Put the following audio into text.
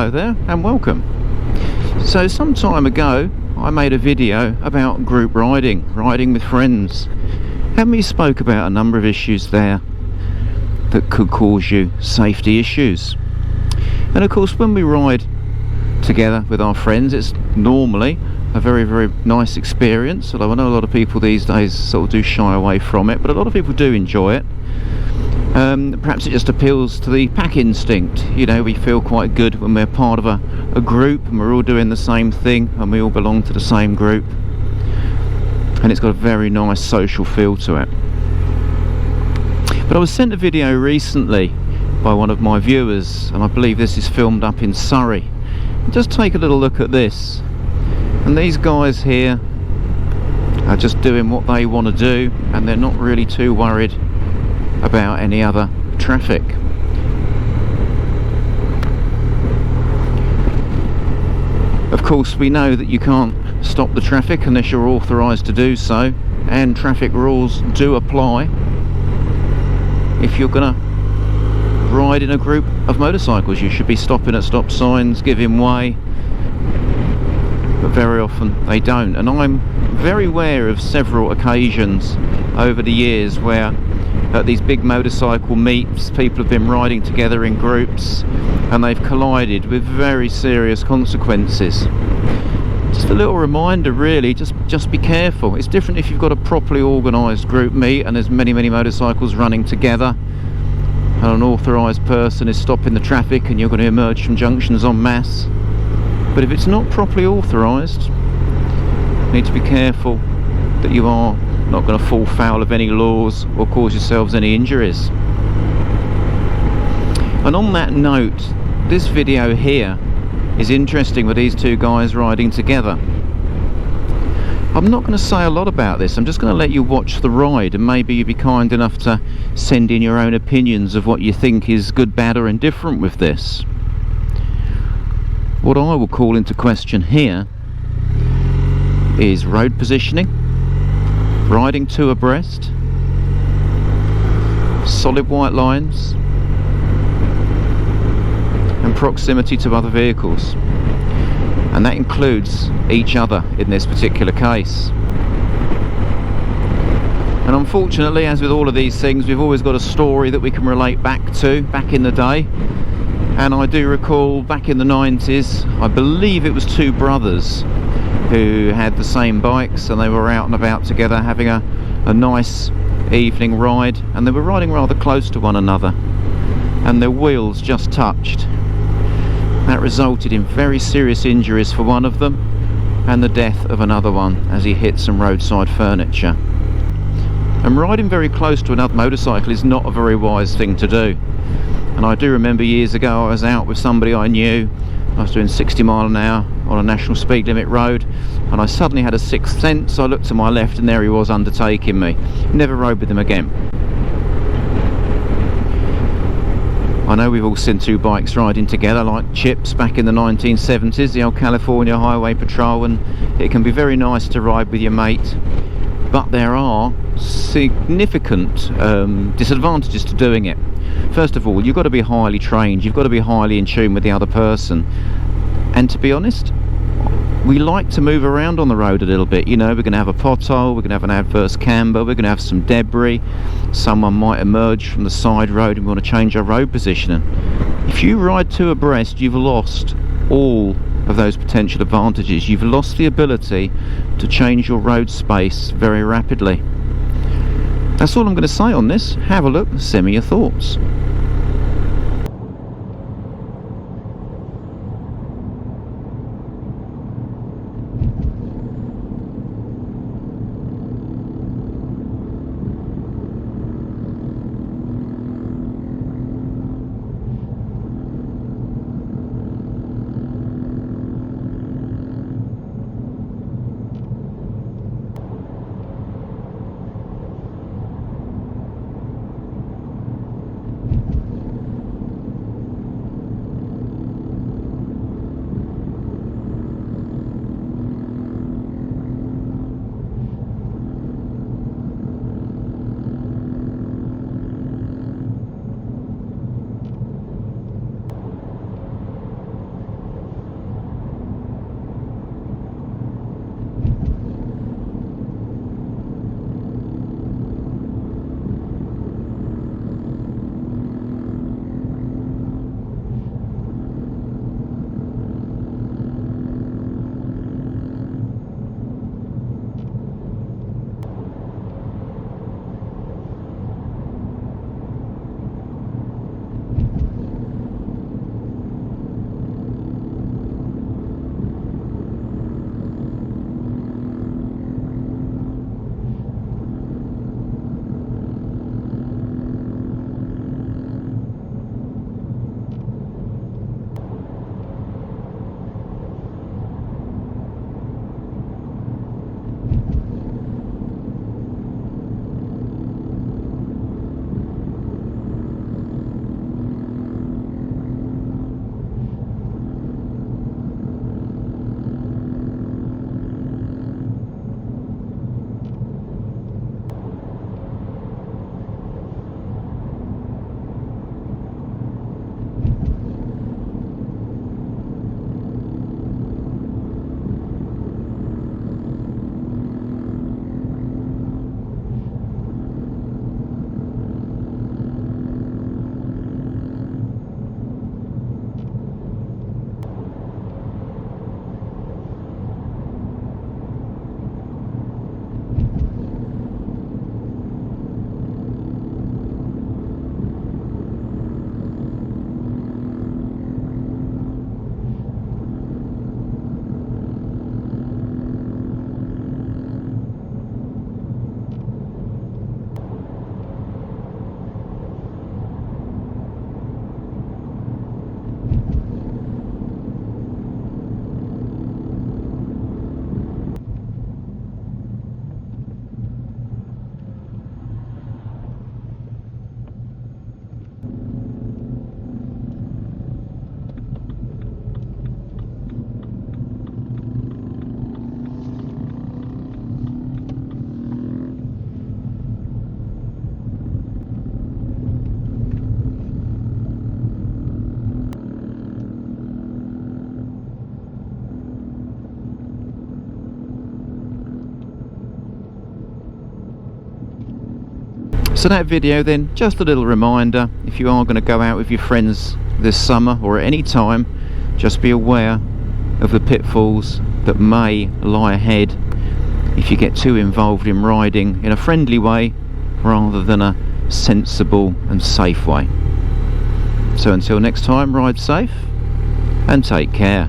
Hello there and welcome. So some time ago I made a video about group riding with friends, and we spoke about a number of issues there that could cause you safety issues. And of course when we ride together with our friends, it's normally a very, very nice experience, although I know a lot of people these days sort of do shy away from it, but a lot of people do enjoy it. Perhaps it just appeals to the pack instinct. You know, we feel quite good when we're part of a group and we're all doing the same thing and we all belong to the same group, and it's got a very nice social feel to it. But I was sent a video recently by one of my viewers, and I believe this is filmed up in Surrey. Just take a little look at this, and these guys here are just doing what they want to do, and they're not really too worried about any other traffic. Of course we know that you can't stop the traffic unless you're authorised to do so, and traffic rules do apply if you're gonna ride in a group of motorcycles. You should be stopping at stop signs, giving way, but very often they don't. And I'm very aware of several occasions over the years where at these big motorcycle meets people have been riding together in groups and they've collided with very serious consequences. Just a little reminder really, just be careful. It's different if you've got a properly organised group meet and there's many motorcycles running together and an authorised person is stopping the traffic and you're going to emerge from junctions en masse. But if it's not properly authorised, you need to be careful that you are not going to fall foul of any laws or cause yourselves any injuries. And on that note, this video here is interesting with these two guys riding together. I'm not going to say a lot about this, I'm just going to let you watch the ride, and maybe you'd be kind enough to send in your own opinions of what you think is good, bad or indifferent with this. What I will call into question here is road positioning, riding two abreast, solid white lines and proximity to other vehicles, and that includes each other in this particular case. And unfortunately, as with all of these things, we've always got a story that we can relate back in the day. And I do recall back in the 90s, I believe it was two brothers who had the same bikes and they were out and about together having a nice evening ride, and they were riding rather close to one another and their wheels just touched. That resulted in very serious injuries for one of them and the death of another one as he hit some roadside furniture. And riding very close to another motorcycle is not a very wise thing to do. And I do remember years ago I was out with somebody I knew. I was doing 60 mile an hour on a national speed limit road, and I suddenly had a sixth sense. I looked to my left and there he was undertaking me. Never rode with him again. I know we've all seen two bikes riding together like Chips back in the 1970s, the old California Highway Patrol, and it can be very nice to ride with your mate, but there are significant disadvantages to doing it. First of all, you've got to be highly trained, you've got to be highly in tune with the other person, and to be honest, we like to move around on the road a little bit. You know, we're going to have a pothole, we're going to have an adverse camber, we're going to have some debris, someone might emerge from the side road and we want to change our road positioning. If you ride two abreast, you've lost all of those potential advantages. You've lost the ability to change your road space very rapidly. That's all I'm going to say on this. Have a look and send me your thoughts. So that video then, just a little reminder, if you are going to go out with your friends this summer or at any time, just be aware of the pitfalls that may lie ahead if you get too involved in riding in a friendly way rather than a sensible and safe way. So until next time, ride safe and take care.